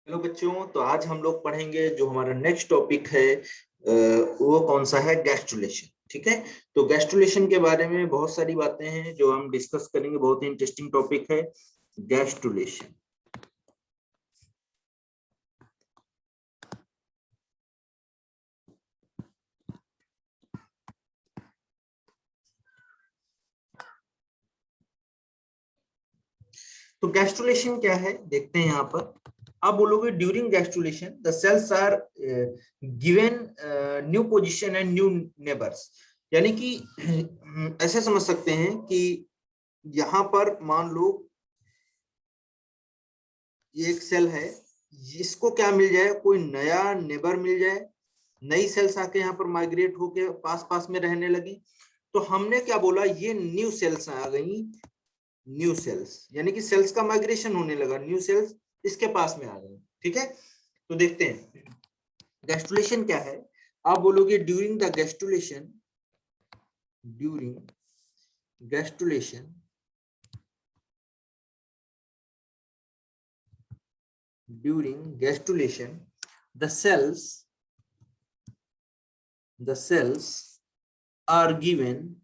Hello बच्चों, तो आज हम लोग पढ़ेंगे जो हमारा नेक्स्ट टॉपिक है वो कौन सा है, गैस्ट्रुलेशन। ठीक है, तो गैस्ट्रुलेशन के बारे में बहुत सारी बातें हैं जो हम डिस्कस करेंगे। बहुत ही इंटरेस्टिंग टॉपिक है गैस्ट्रुलेशन। तो गैस्ट्रुलेशन क्या है देखते हैं यहाँ पर। आप बोलोगे during gastrulation the cells are given new position and new neighbours. यानी कि ऐसे समझ सकते हैं कि यहाँ पर मान लो ये एक सेल है, जिसको क्या मिल जाए, कोई नया नेबर मिल जाए, नई सेल्स आके यहाँ पर माइग्रेट होके पास पास में रहने लगी। तो हमने क्या बोला, ये न्यू सेल्स आ गई। न्यू सेल्स यानी कि सेल्स का माइग्रेशन होने लगा, न्यू सेल्स इसके पास में आ गई। ठीक है, तो देखते हैं गैस्ट्रुलेशन क्या है। आप बोलोगे during the gastrulation, during gastrulation during gastulation the cells are given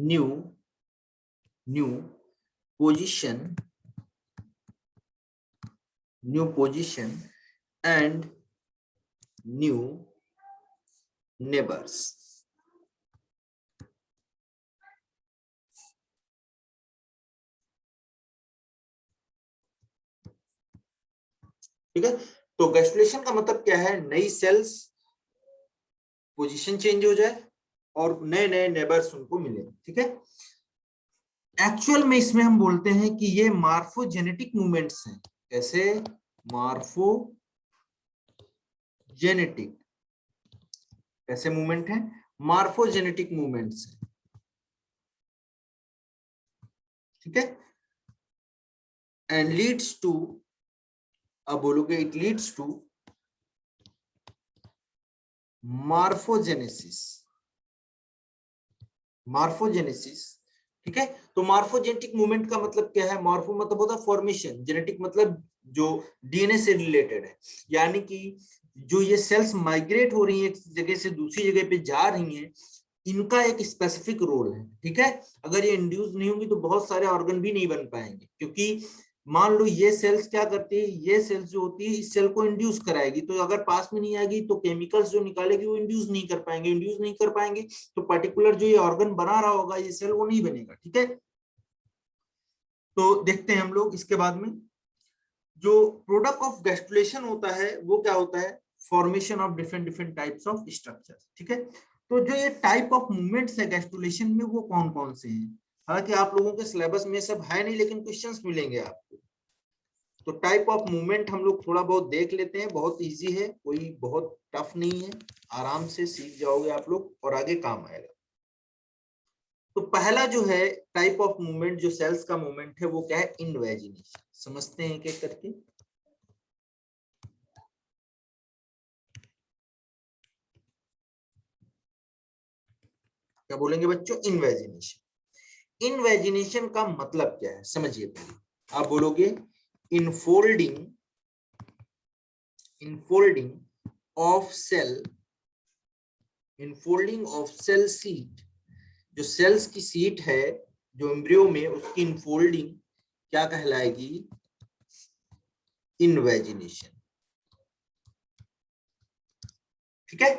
new position and new neighbors. ठीक है, तो गैस्ट्रुलेशन का मतलब क्या है, नई सेल्स पोजीशन चेंज हो जाए और नए नए नेबर्स उनको मिले। ठीक है, एक्चुअल में इसमें हम बोलते हैं कि ये मार्फोजेनेटिक मूवमेंट्स हैं। कैसे? मार्फोजेनेटिक कैसे मूवमेंट है? मार्फोजेनेटिक मूवमेंट्स है। ठीक है, एंड लीड्स टू, अब बोलोगे इट लीड्स टू मार्फोजेनेसिस। ठीक है, तो मार्फोजेनेटिक मूवमेंट का मतलब क्या है? मार्फो मतलब होता है फॉर्मेशन, जेनेटिक मतलब जो डीएनए से रिलेटेड है। यानी कि जो ये सेल्स माइग्रेट हो रही हैं, एक जगह से दूसरी जगह पे जा रही हैं, इनका एक स्पेसिफिक रोल है। ठीक है, अगर ये इंड्यूस नहीं होंगी तो बहुत सारे ऑर्गन भी नहीं बन पाएंगे, क्योंकि मान लो ये सेल्स क्या करती है, ये सेल्स जो होती है इस सेल को इंड्यूस कराएगी, तो अगर पास में नहीं आएगी तो केमिकल्स जो निकालेगी वो इंड्यूस नहीं कर पाएंगे, तो पर्टिकुलर जो ये ऑर्गन बना रहा होगा ये सेल, वो नहीं बनेगा। ठीक है, तो देखते हैं हम लोग इसके बाद में जो प्रोडक्ट ऑफ गैस्ट्रुलेशन होता है वो क्या होता है, formation of different different types of structure. ठीक है, तो जो ये टाइप ऑफ मूवमेंट्स है गैस्ट्रुलेशन में वो कौन कौन से हैं? हालांकि आप लोगों के सिलेबस में सब है नहीं, लेकिन क्वेश्चंस मिलेंगे आपको। तो टाइप ऑफ मूवमेंट हम लोग थोड़ा बहुत देख लेते हैं, बहुत इजी है, कोई बहुत टफ नहीं है, आराम से सीख जाओगे आप लोग और आगे काम आएगा। तो पहला जो है टाइप ऑफ मूवमेंट, जो सेल्स का मूवमेंट है, वो क्या है? इनवेजिनेशन। समझते हैं एक एक करके। क्या बोलेंगे बच्चों? इनवेजिनेशन। इनवेजिनेशन का मतलब क्या है समझिए पहले। आप बोलोगे इनफोल्डिंग ऑफ सेल, सीट। जो सेल्स की सीट है जो एम्ब्रियो में, उसकी इनफोल्डिंग क्या कहलाएगी? इनवेजिनेशन। ठीक है,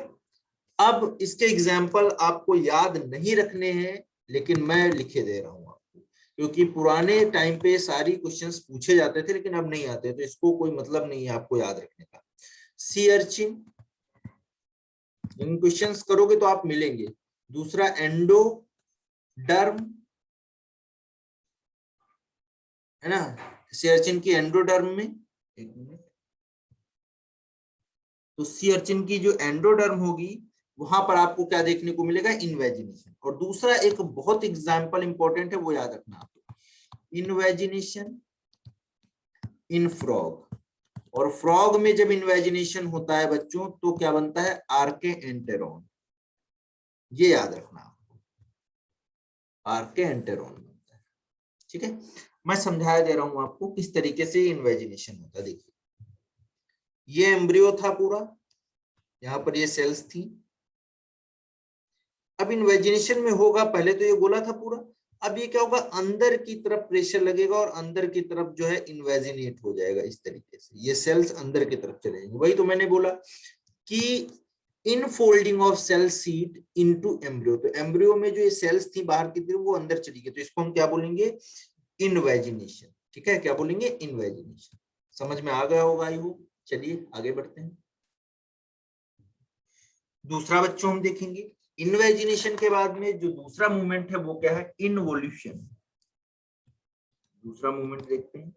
अब इसके एग्जाम्पल आपको याद नहीं रखने हैं, लेकिन मैं लिखे दे रहा हूं आपको, क्योंकि पुराने टाइम पे सारी क्वेश्चंस पूछे जाते थे लेकिन अब नहीं आते, तो इसको कोई मतलब नहीं है आपको याद रखने का। सी अर्चिन, इन क्वेश्चंस करोगे तो आप मिलेंगे। दूसरा एंडोडर्म, है ना, सी अर्चिन की एंडोडर्म में, एक मिनट, तो सी अर्चिन की जो एंडोडर्म होगी वहां पर आपको क्या देखने को मिलेगा? इनवेजिनेशन। और दूसरा एक बहुत एग्जाम्पल इंपॉर्टेंट है, वो याद रखना आपको, इनवेजिनेशन इन फ्रॉग। और फ्रॉग में जब इन्वेजिनेशन होता है बच्चों तो क्या बनता है? आर्के एंटेरॉन। ये याद रखना आपको, आर्के एंटेरॉन बनता है। ठीक है, मैं समझाया दे रहा हूं आपको किस तरीके से इन्वेजिनेशन होता है। देखिए ये एम्ब्रियो था पूरा, यहाँ पर ये सेल्स थी। अब इन्वेजिनेशन में होगा, पहले तो ये गोला था पूरा, अब ये क्या होगा, अंदर की तरफ प्रेशर लगेगा और अंदर की तरफ जो है इन्वेजिनेट हो जाएगा इस तरीके से, ये सेल्स अंदर की तरफ चले जाएंगे। वही तो मैंने बोला कि infolding of cell sheet into embryo, तो एम्ब्रियो में जो ये सेल्स थी बाहर की तरफ वो अंदर चली गई, तो इसको हम क्या बोलेंगे, इन्वेजिनेशन। ठीक है, क्या बोलेंगे, इन्वेजिनेशन। समझ में आ गया होगा आई होप। चलिए आगे बढ़ते हैं। दूसरा बच्चों हम देखेंगे, इन्वेजिनेशन के बाद में जो दूसरा मूवमेंट है वो क्या है, इनवोल्यूशन। दूसरा मूवमेंट देखते हैं।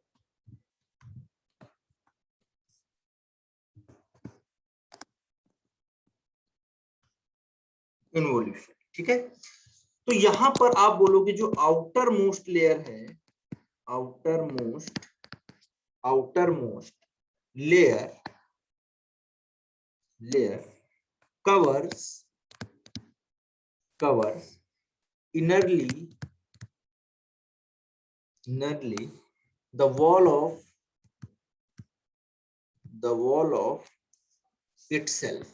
इनवोल्यूशन, ठीक है। तो यहां पर आप बोलोगे जो आउटर मोस्ट लेयर है, outer most layer covers innerly the wall of itself।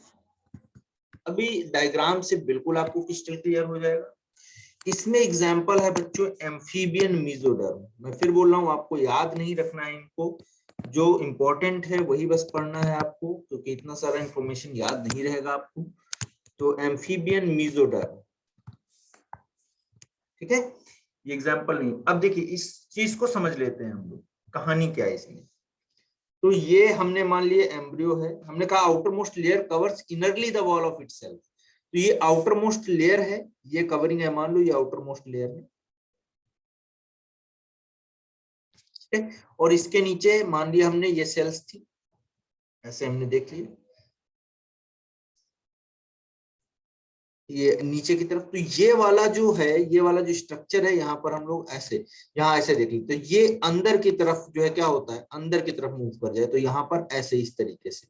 अभी डायग्राम से बिल्कुल आपको क्रिस्टल क्लियर हो जाएगा। इसमें एग्जांपल है बच्चों एम्फीबियन मेसोडर्म। मैं फिर बोल रहा हूं, आपको याद नहीं रखना है इनको, जो इंपॉर्टेंट है वही बस पढ़ना है आपको, क्योंकि इतना सारा इंफॉर्मेशन याद नहीं रहेगा आपको। तो एम्फीबियन मेसोडर्म, ठीक है, ये एग्जांपल नहीं। अब देखिए इस चीज को समझ लेते हैं हम लोग, कहानी क्या है इसमें। तो ये हमने मान लिया एम्ब्रियो है, हमने कहा outer most layer covers innerly the wall of itself, तो ये आउटर मोस्ट लेयर है, ये कवरिंग है, मान लो ये आउटर मोस्ट लेयर है, ठीक है। और इसके नीचे मान लिया हमने ये सेल्स थी, ऐसे हमने देख लिया ये नीचे की तरफ। तो ये वाला जो है, ये वाला जो स्ट्रक्चर है, यहाँ पर हम लोग ऐसे, यहाँ ऐसे देख ली, तो ये अंदर की तरफ जो है क्या होता है, अंदर की तरफ मूव कर जाए, तो यहाँ पर ऐसे इस तरीके से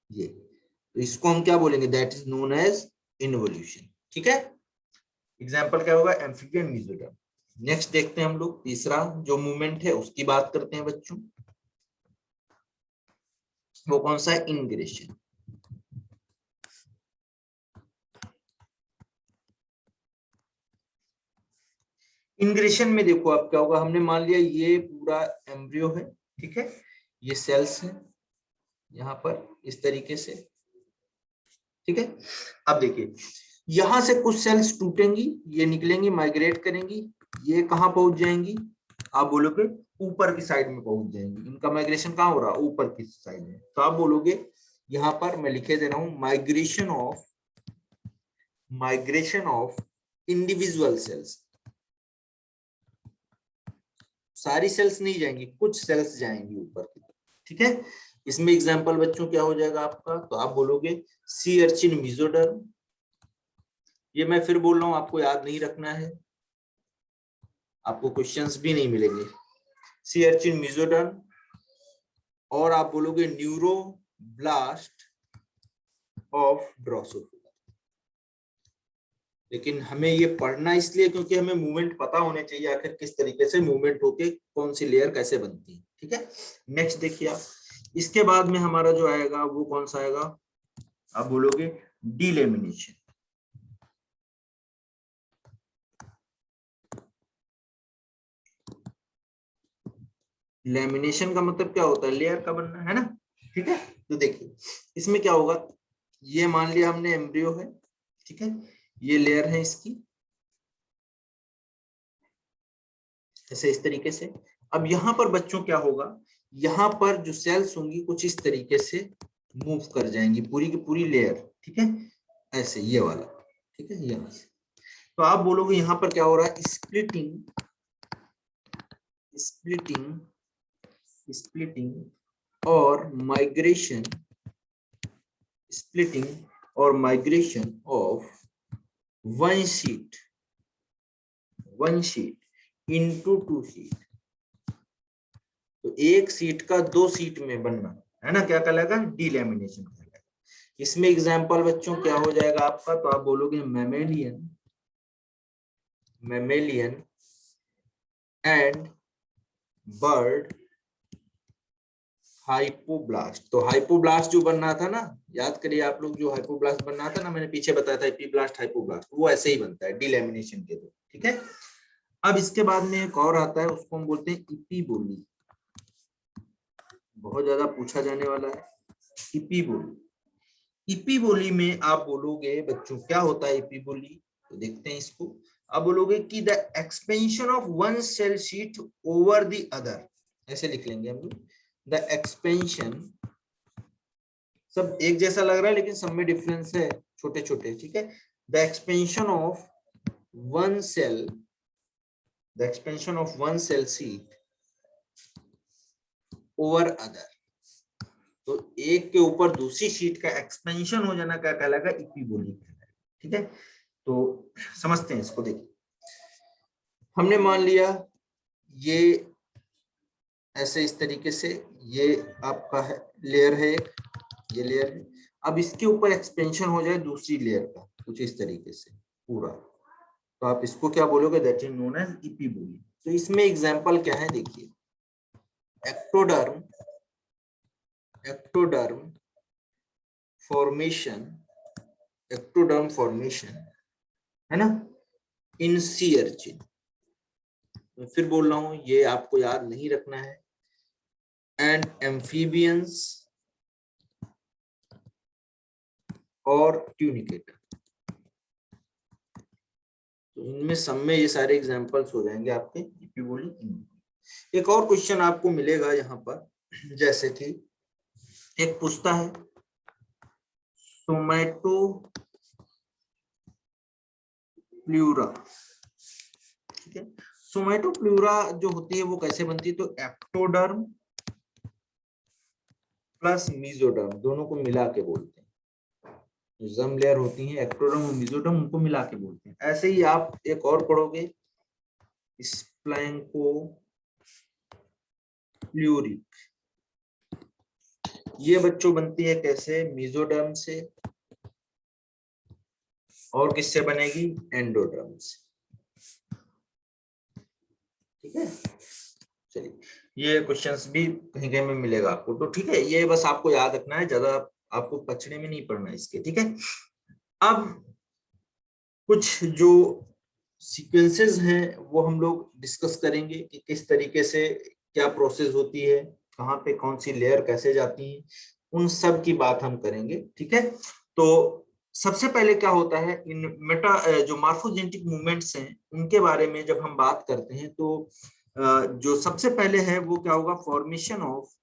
ये, तो इसको हम क्या बोलेंगे, that is known as involution. ठीक है, एग्जाम्पल क्या होगा, एम्फीबियन मेसोडर्म। नेक्स्ट देखते हैं हम लोग, तीसरा जो मूवमेंट है उसकी बात करते हैं बच्चों, वो कौन सा है, इंग्रेशन। इंग्रेशन में देखो अब क्या होगा, हमने मान लिया ये पूरा एम्ब्रियो है, ठीक है, ये सेल्स है यहाँ पर इस तरीके से, ठीक है। अब देखिए यहां से कुछ सेल्स टूटेंगी, ये निकलेंगी, माइग्रेट करेंगी, ये कहां पहुंच जाएंगी, आप बोलोगे ऊपर की साइड में पहुंच जाएंगी। इनका माइग्रेशन कहां हो रहा है, ऊपर की साइड में, तो आप बोलोगे यहां पर मैं लिखे दे रहा हूं, माइग्रेशन ऑफ इंडिविजुअल सेल्स। सारी सेल्स नहीं जाएंगी, कुछ सेल्स जाएंगी ऊपर की, ठीक है। इसमें एग्जांपल बच्चों क्या हो जाएगा आपका, तो आप बोलोगे सी अर्चिन मेसोडर्म। ये मैं फिर बोल रहा हूं, आपको याद नहीं रखना है, आपको क्वेश्चंस भी नहीं मिलेंगे। सी अर्चिन मेसोडर्म, और आप बोलोगे न्यूरोब्लास्ट ऑफ ड्रोसोफिला। लेकिन हमें ये पढ़ना इसलिए क्योंकि हमें मूवमेंट पता होने चाहिए, आखिर किस तरीके से मूवमेंट होके कौन सी लेयर कैसे बनती है, ठीक है। नेक्स्ट देखिए आप, इसके बाद में हमारा जो आएगा वो कौन सा आएगा, आप बोलोगे डीलेमिनेशन। लेमिनेशन का मतलब क्या होता है, लेयर का बनना, है ना, ठीक है। तो देखिए इसमें क्या होगा, ये मान लिया हमने एम्ब्रियो है, ठीक है, ये लेयर है इसकी, ऐसे इस तरीके से। अब यहाँ पर बच्चों क्या होगा, यहाँ पर जो सेल्स होंगी कुछ इस तरीके से मूव कर जाएंगी, पूरी की पूरी लेयर, ठीक है, ऐसे ये वाला, ठीक है, यहाँ से। तो आप बोलोगे यहाँ पर क्या हो रहा है, स्प्लिटिंग और migration of one sheet into two sheet. तो एक सीट का दो सीट में बनना, है ना, क्या कहलाएगा, डीलैमिनेशन कहलाएगा। इसमें एग्जांपल बच्चों क्या हो जाएगा आपका, तो आप बोलोगे मेमेलियन एंड बर्ड हाइपोब्लास्ट। तो हाइपोब्लास्ट जो बनना था ना, याद करिए आप लोग, जो हाइपोब्लास्ट बनना था ना, मैंने पीछे बताया था एपीब्लास्ट हाइपोब्लास्ट, वो ऐसे ही बनता है डिलैमिनेशन के थ्रू। ठीक है, अब इसके बाद में एक और आता है, उसको हम बोलते हैं इपीबोली। बहुत ज्यादा पूछा जाने वाला है इपीबोली। इपीबोली में आप बोलोगे बच्चों क्या होता है इपीबोली, तो देखते हैं इसको। आप बोलोगे कि the expansion of one cell sheet over the other, ऐसे लिख लेंगे हम लोग। द एक्सपेंशन, सब एक जैसा लग रहा है लेकिन सब में डिफरेंस है, छोटे छोटे। ठीक है, the expansion of one cell, the expansion of one cell sheet over other, तो एक के ऊपर दूसरी शीट का एक्सपेंशन हो जाना क्या कहलाएगा, इक्विबोली कहलाएगा। ठीक है, तो समझते हैं इसको। देखिए, हमने मान लिया ये ऐसे, इस तरीके से, ये आपका है लेयर है, ये लेयर है। अब इसके ऊपर एक्सपेंशन हो जाए दूसरी लेयर का, कुछ इस तरीके से पूरा, तो आप इसको क्या बोलोगे, दैट इज नोन एज इपीबोली। तो इसमें एग्जांपल क्या है, देखिए, ectoderm, ectoderm formation, ectoderm formation है ना, इन सी अर्चिन। मैं फिर बोल रहा हूं, ये आपको याद नहीं रखना है। एंड एम्फीबियंस और ट्यूनिकेटर, तो इनमें सब में ये सारे एग्जांपल्स हो जाएंगे आपके इपीबोली। एक और क्वेश्चन आपको मिलेगा यहाँ पर, जैसे कि एक पूछता है सोमैटो प्लूरा। ठीक है, सोमैटो प्लूरा जो होती है वो कैसे बनती है, तो एक्टोडर्म प्लस मीजोडर्म दोनों को मिला के बोलते हैं। जो जर्म लेयर होती है एक्टोडर्म और मीजोडर्म, उनको मिला के बोलते हैं। ऐसे ही आप एक और पढ़ोगे, स्प्लैंको प्लूरिक, ये बच्चों बनती है कैसे, मीजोडर्म से, और किससे बनेगी, एंडोडर्म से। ठीक है, चलिए, ये क्वेश्चंस भी कहीं कहीं में मिलेगा आपको, तो ठीक है, ये बस आपको याद रखना है, ज्यादा आपको पचड़े में नहीं पड़ना इसके। ठीक है, अब कुछ जो सीक्वेंसेस हैं वो हम लोग डिस्कस करेंगे कि किस तरीके से क्या प्रोसेस होती है, कहाँ पे कौन सी लेयर कैसे जाती है, उन सब की बात हम करेंगे। ठीक है, तो सबसे पहले क्या होता है, इन मेटा जो मार्फोजेनेटिक मूवमेंट्स हैं उनके बारे में जब हम बात करते हैं, तो जो सबसे पहले है वो क्या होगा, formation of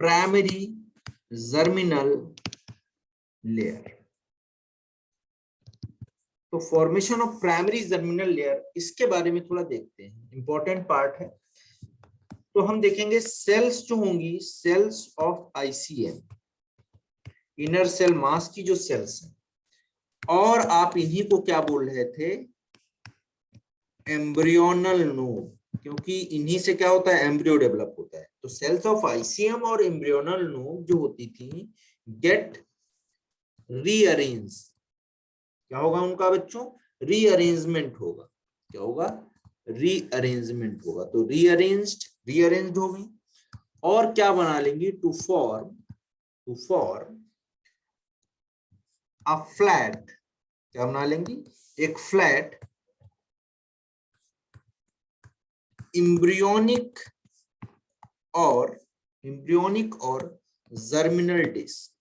primary germinal layer. तो formation of primary germinal layer, इसके बारे में थोड़ा देखते हैं, इंपॉर्टेंट पार्ट है। तो हम देखेंगे सेल्स जो होंगी, cells of ICM, inner cell mass की जो सेल्स हैं, और आप इन्हीं को क्या बोल रहे थे, एम्ब्रियोनल नोड, क्योंकि इन्हीं से क्या होता है, एम्ब्रियो डेवलप होता है। तो सेल्स ऑफ आईसीएम और एम्ब्रियोनल नोड जो होती थी, गेट रीअरेंज, क्या होगा उनका बच्चों, रीअरेंजमेंट होगा। क्या होगा, रीअरेंजमेंट होगा। तो रीअरेंज्ड हो गई, और क्या बना लेंगी, टू फॉर्म अ फ्लैट, क्या बना लेंगी, एक फ्लैट एम्ब्रियोनिक और जर्मिनल डिस्क।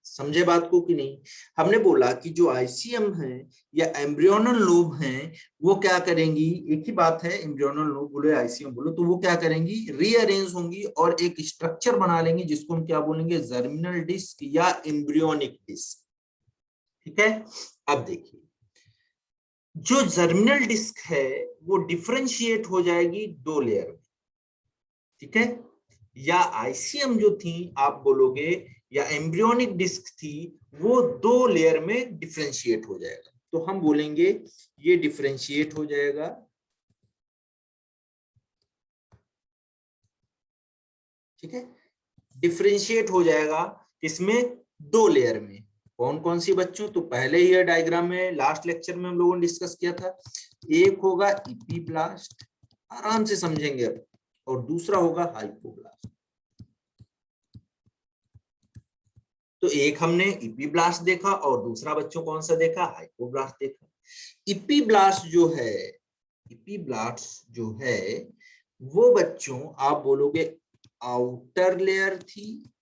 समझे बात को कि नहीं। हमने बोला कि जो आईसीएम है या एम्ब्रियोनल लोब हैं, वो क्या करेंगी, एक ही बात है, एम्ब्रियोनल लोब बोलो या आईसीएम बोलो, तो वो क्या करेंगी, रीअरेंज होंगी और एक स्ट्रक्चर बना लेंगी जिसको हम क्या बोलेंगे, जर्मिनल डिस्क या एम्ब्रियोनिक डिस्क। ठीक है, अब देखिए, जो जर्मिनल डिस्क है वो डिफरेंशिएट हो जाएगी दो लेयर में। ठीक है, या आईसीएम जो थी आप बोलोगे, या एम्ब्रियोनिक डिस्क थी, वो दो लेयर में डिफरेंशिएट हो जाएगा। तो हम बोलेंगे ये डिफरेंशिएट हो जाएगा, ठीक है, डिफरेंशिएट हो जाएगा इसमें दो लेयर में। कौन कौन सी बच्चों? तो पहले ही डायग्राम में लास्ट लेक्चर में हम लोगों ने डिस्कस किया था। एक होगा इपीब्लास्ट, आराम से समझेंगे अब, और दूसरा होगा हाइपोब्लास्ट। तो एक हमने इपीब्लास्ट देखा और दूसरा बच्चों कौन सा देखा? हाइपोब्लास्ट देखा। इपीब्लास्ट जो है, इपीब्लास्ट जो है वो बच्चों आप बोलोगे आउटर लेयर थी,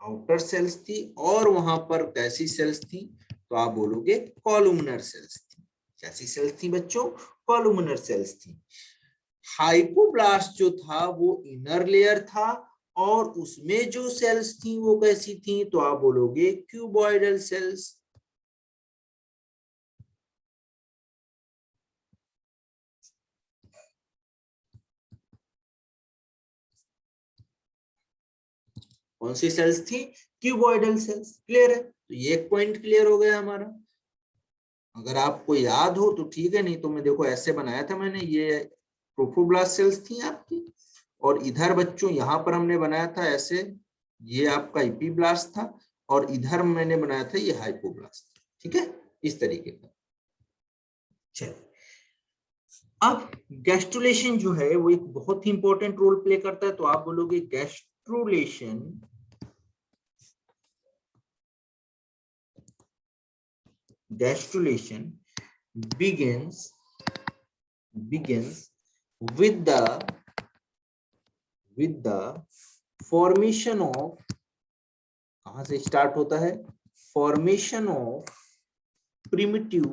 आउटर सेल्स थी, और वहां पर कैसी सेल्स थी? तो आप बोलोगे कॉलुमनर सेल्स थी। कैसी सेल्स थी बच्चों? कॉलुमनर सेल्स थी। हाइपोब्लास्ट जो था वो इनर लेयर था, और उसमें जो सेल्स थी वो कैसी थी? तो आप बोलोगे क्यूबॉइडल सेल्स। कौन सी सेल्स थी? Cuboidal cells. क्लियर है? तो ये एक पॉइंट क्लियर हो गया हमारा। अगर आपको याद हो तो ठीक है, नहीं तो मैं देखो ऐसे बनाया था मैंने, ये ट्रोफोब्लास्ट सेल्स थी आपकी, और इधर बच्चों यहाँ पर हमने बनाया था ऐसे, ये आपका इपीब्लास्ट था, और इधर मैंने बनाया था ये हाइपोब्लास्ट। ठीक है, इस तरीके का। चलिए, अब गैस्ट्रुलेशन जो है वो एक बहुत ही इंपॉर्टेंट रोल प्ले करता है। तो आप बोलोगे gastrulation begins with the formation of, कहां से स्टार्ट होता है? Formation of primitive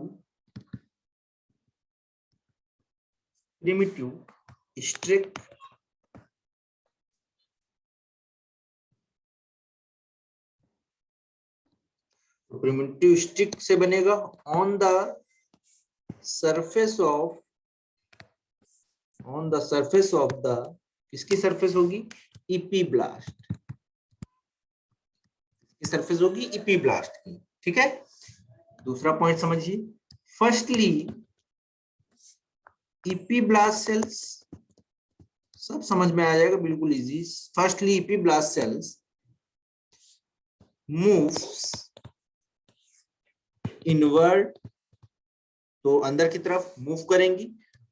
strict primitive stick से बनेगा on the surface of the, किसकी सरफेस होगी? इपीब्लास्ट की सरफेस होगी, इपीब्लास्ट की। ठीक है, दूसरा पॉइंट समझिए। फर्स्टली इपीब्लास्ट सेल्स, सब समझ में आ जाएगा, बिल्कुल easy. Firstly epiblast cells moves inward, तो अंदर की तरफ मूव करेंगी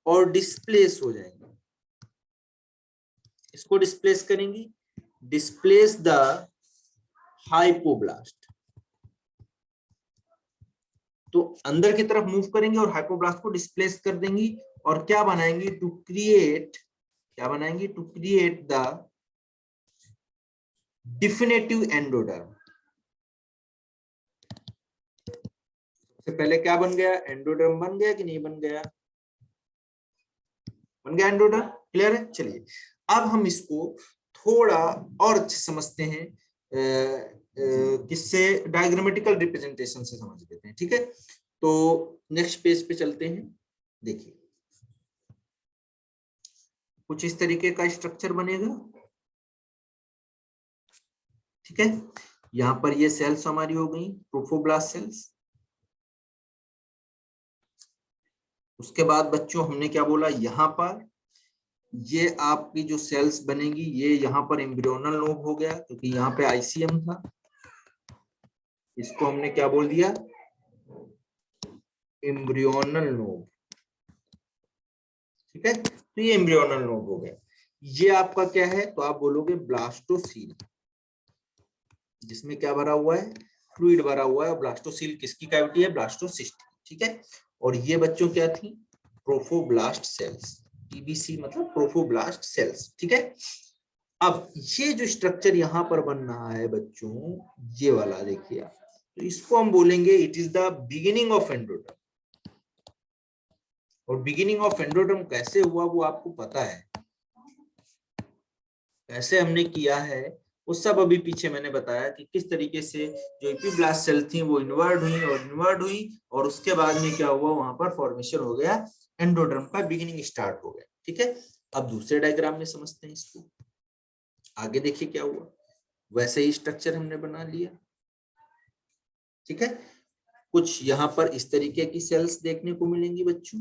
और डिस्प्लेस हो जाएंगी। इसको डिस्प्लेस करेंगी, डिस्प्लेस द हाइपोब्लास्ट, तो अंदर की तरफ मूव करेंगे और हाइपोब्लास्ट को डिस्प्लेस कर देंगी, और क्या बनाएंगी? टू क्रिएट, क्या बनाएंगी? To create the definitive endoderm. सबसे पहले क्या बन गया? एंडोडर्म बन गया कि नहीं बन गया? बन गया एंडोडर्म। क्लियर है? चलिए, अब हम इसको थोड़ा और अच्छे समझते हैं, किससे? डायग्रामेटिकल रिप्रेजेंटेशन से समझ लेते हैं। ठीक है, तो नेक्स्ट पेज पे चलते हैं। देखिए, कुछ इस तरीके का स्ट्रक्चर बनेगा। ठीक है, यहाँ पर ये सेल्स हमारी हो गई ट्रोफोब्लास्ट सेल्स। उसके बाद बच्चों हमने क्या बोला? यहाँ पर ये आपकी जो सेल्स बनेगी, ये यहाँ पर एम्ब्रियोनल लोब हो गया, क्योंकि यहाँ पे आईसीएम था। इसको हमने क्या बोल दिया? Embryonal lobe. ठीक है, तो ये एम्ब्रियोनल लोब हो गया। ये आपका क्या है? तो आप बोलोगे ब्लास्टोसील, जिसमें क्या भरा हुआ है? फ्लूइड भरा हुआ है। और ब्लास्टोसील किसकी कैविटी है? ब्लास्टोसिस्ट। ठीक है, और ये बच्चों क्या थी? Trophoblast sales. टीबीसी मतलब ट्रोफोब्लास्ट सेल्स। ठीक है, अब ये जो स्ट्रक्चर यहाँ पर बन रहा है बच्चों, ये वाला देखिए, तो इसको हम बोलेंगे it is the beginning of endoderm. और बिगिनिंग ऑफ एंडोडर्म कैसे हुआ वो आपको पता है, कैसे हमने किया है वो सब अभी पीछे मैंने बताया कि किस तरीके से जो एपिब्लास्ट सेल थी वो इनवर्ड हुई, और उसके बाद में क्या हुआ? वहां पर फॉर्मेशन हो गया, एंडोडर्म का बिगिनिंग स्टार्ट हो गया। ठीक है, अब दूसरे डायग्राम में समझते हैं इसको। आगे देखिए क्या हुआ, वैसे ही स्ट्रक्चर हमने बना लिया। ठीक है, कुछ यहाँ पर इस तरीके की सेल्स देखने को मिलेंगी बच्चों।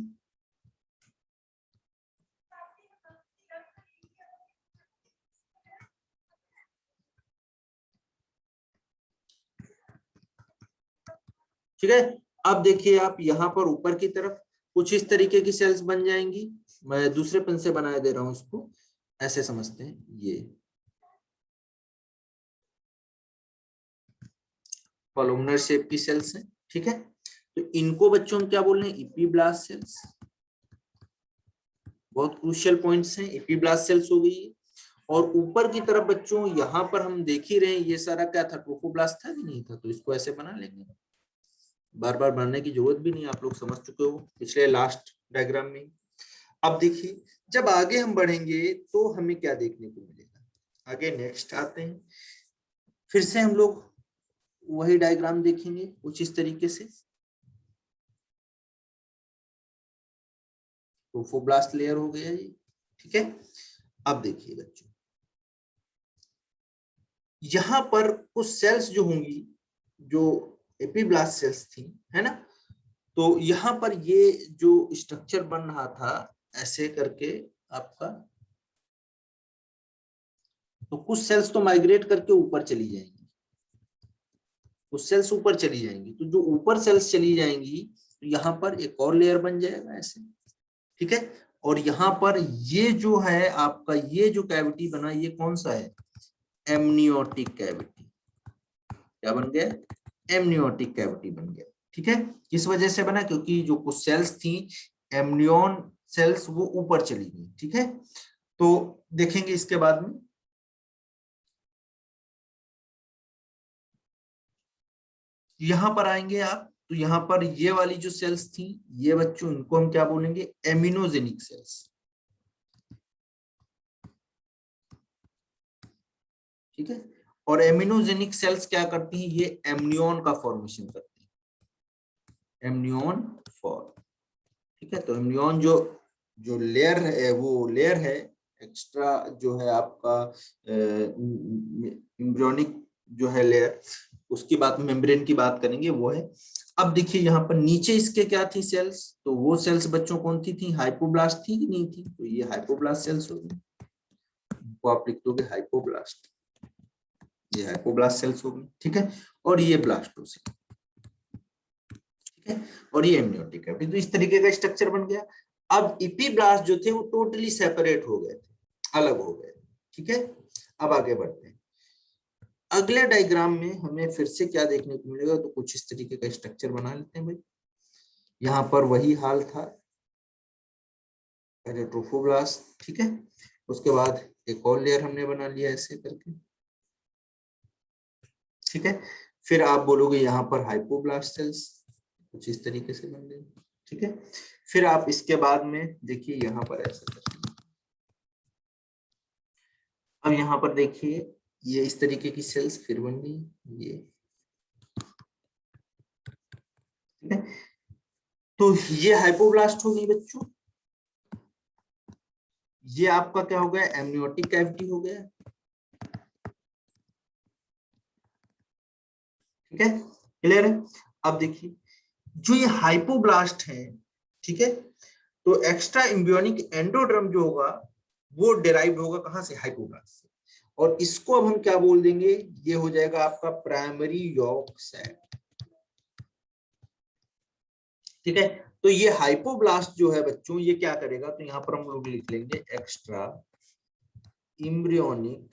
ठीक है। अब देखिए आप यहाँ पर ऊपर की तरफ कुछ इस तरीके की सेल्स बन जाएंगी। मैं दूसरे पेन से बना दे रहा हूं इसको, ऐसे समझते हैं। ये कॉलमनर शेप की सेल्स हैं, ठीक है। तो इनको बच्चों हम क्या बोल रहे हैं? Epiblast cells. बहुत क्रूशियल पॉइंट्स हैं। इपीब्लास्ट सेल्स हो गई। और ऊपर की तरफ बच्चों यहाँ पर हम देख ही रहे हैं, ये सारा क्या था? ट्रोफोब्लास्ट था कि नहीं था? तो इसको ऐसे बना लेंगे, बार बार बनाने की जरूरत भी नहीं, आप लोग समझ चुके हो पिछले लास्ट डायग्राम में। अब देखिए जब आगे हम बढ़ेंगे तो हमें क्या देखने को मिलेगा? आगे नेक्स्ट आते हैं, फिर से हम लोग वही डायग्राम देखेंगे कुछ इस तरीके से। ट्रोफोब्लास्ट लेयर हो गया ये, ठीक है। अब देखिए बच्चों, यहां पर कुछ सेल्स जो होंगी जो एपीब्लास्ट सेल्स थी, है ना। तो यहां पर ये जो स्ट्रक्चर बन रहा था ऐसे करके आपका, तो कुछ सेल्स तो माइग्रेट करके ऊपर चली जाएंगी, कुछ सेल्स ऊपर चली जाएंगी। तो जो ऊपर सेल्स चली जाएंगी तो यहाँ पर एक और लेयर बन जाएगा ऐसे, ठीक है। और यहाँ पर ये जो है आपका, ये जो कैविटी बना, ये कौन सा है? Amniotic cavity. क्या बन गया? एमनियोटिक कैविटी बन गया, ठीक है। किस वजह से बना? क्योंकि जो कुछ सेल्स थी एमनियोन सेल्स, वो ऊपर चली गई, ठीक है। तो देखेंगे इसके बाद में, यहां पर आएंगे आप, तो यहाँ पर ये वाली जो सेल्स थी, ये बच्चों इनको हम क्या बोलेंगे? एमिनोजेनिक सेल्स, ठीक है। और एमिनोजेनिक सेल्स क्या करती हैं? ये एमनियोन का फॉर्मेशन करती है, एमनियोन फॉर्म, ठीक है। तो एमनियोन जो जो लेयर है, वो लेयर है एक्स्ट्रा जो है आपका एम्ब्रियोनिक जो है लेयर, उसकी बात, मेम्ब्रेन की बात करेंगे, वो है। अब देखिए यहाँ पर नीचे इसके क्या थी सेल्स? तो वो सेल्स बच्चों कौन थी? हाइपोब्लास्ट थी कि नहीं थी? तो ये हाइपोब्लास्ट सेल्स होगी, वो आप लिख दोगे हाइपोब्लास्ट, ये हाइपोब्लास्ट सेल्स होगी, ठीक है। और ये ब्लास्टोसिस्ट, ठीक है। और ये एमनियोटिक है। तो इस तरीके का स्ट्रक्चर बन गया। अब इपीब्लास्ट जो थे वो टोटली सेपरेट हो गए थे, अलग हो गए, ठीक है। अब आगे बढ़ते हैं। अगले डायग्राम में हमें फिर से क्या देखने को मिलेगा? तो कुछ इस तरीके का स्ट्रक्चर बना लेते हैं भाई। यहाँ पर वही हाल था, पहले ट्रोफोब्लास्ट, ठीक है। उसके बाद एक और लेयर हमने बना लिया ऐसे करके, ठीक है। फिर आप बोलोगे यहाँ पर हाइपोब्लास्ट सेल्स, कुछ इस तरीके से बन गई, ठीक है। फिर आप इसके बाद में देखिए यहाँ पर ऐसा करते, अब यहाँ पर देखिए ये इस तरीके की सेल्स फिर बन गई, ये, ठीक है। तो ये हाइपोब्लास्ट हो गई बच्चों, ये आपका क्या हो गया? एमनियोटिक कैविटी हो गया, ठीक है। क्लियर है? अब देखिए जो ये हाइपोब्लास्ट है, ठीक है, तो एक्स्ट्रा एम्ब्रियोनिक एंडोडर्म जो होगा वो डिराइव्ड होगा कहां से? हाइपोब्लास्ट से। और इसको अब हम क्या बोल देंगे? ये हो जाएगा आपका प्राइमरी यॉर्क सेल, ठीक है। तो ये हाइपोब्लास्ट जो है बच्चों, ये क्या करेगा? तो यहां पर हम लोग लिख लेंगे extra embryonic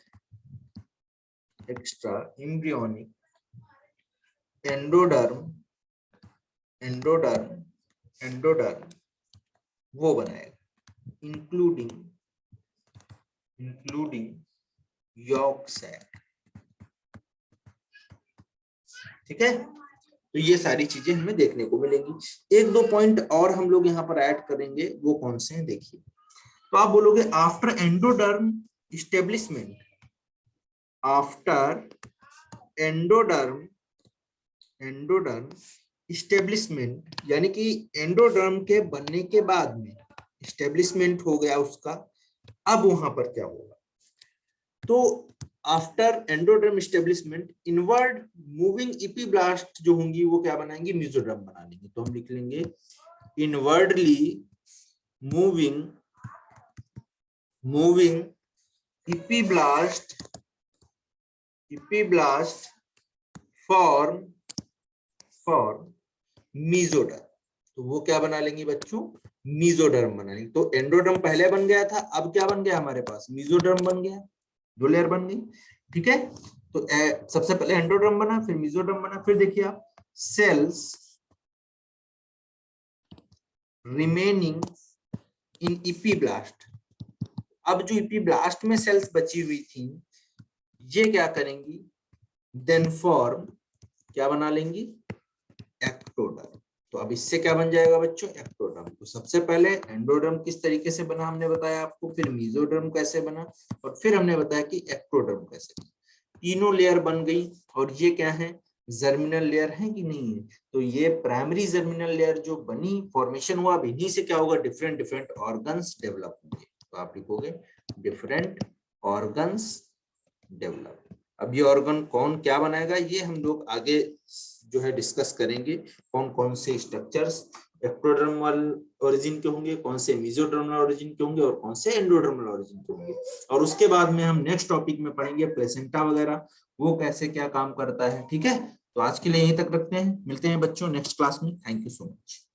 endoderm, endoderm endoderm वो बनाएगा, इंक्लूडिंग यॉर्क सेल, ठीक है। तो ये सारी चीजें हमें देखने को मिलेंगी। एक दो पॉइंट और हम लोग यहाँ पर ऐड करेंगे, वो कौन से हैं देखिए। तो आप बोलोगे after endoderm establishment, after endoderm establishment, यानी कि एंडोडर्म के बनने के बाद में स्टेब्लिशमेंट हो गया उसका, अब वहां पर क्या होगा? तो after endoderm establishment inward moving epiblast जो होंगी वो क्या बनाएंगी? मेसोडर्म बना लेंगे। तो हम लिख लेंगे inwardly moving epiblast form mesoderm, तो वो क्या बना लेंगे बच्चों, मीजोडर्म बना लेंगे। तो एंडोडर्म पहले बन गया था, अब क्या बन गया हमारे पास, मीजोडर्म बन गया, दो लेयर बन गई, ठीक है। तो सबसे पहले एंडोडर्म बना, फिर मीजोडर्म बना, फिर देखिए आप सेल्स रिमेनिंग इन इपीब्लास्ट। अब जो इपीब्लास्ट में सेल्स बची हुई थी ये क्या करेंगी, देन फॉर्म क्या बना लेंगी, एक्टोडर्म। तो अब इससे क्या बन जाएगा बच्चों, एक्टोडर्म। तो सबसे पहले एंडोडर्म किस तरीके से बना हमने बताया आपको, फिर मीजोडर्म कैसे बना, और फिर हमने बताया कि एक्टोडर्म कैसे बना। तीनों लेयर बन गई, और ये क्या है, जर्मिनल लेयर है कि नहीं है। तो ये प्राइमरी जर्मिनल लेयर जो बनी, फॉर्मेशन हुआ, अब इन्हीं से क्या होगा, डिफरेंट डिफरेंट ऑर्गन्स डेवलप होंगे। तो आप लिखोगे डिफरेंट ऑर्गन्स डेवलप। अब ये ऑर्गन कौन क्या बनाएगा, ये हम लोग आगे जो है डिस्कस करेंगे, कौन कौन से स्ट्रक्चर्स एक्टोडर्मल ओरिजिन के होंगे, कौन से मेसोडर्मल ओरिजिन के होंगे, और कौन से एंडोडर्मल ओरिजिन के होंगे। और उसके बाद में हम नेक्स्ट टॉपिक में पढ़ेंगे प्लेसेंटा वगैरह, वो कैसे क्या काम करता है, ठीक है। तो आज के लिए यहीं तक रखते हैं, मिलते हैं बच्चों नेक्स्ट क्लास में। Thank you so much.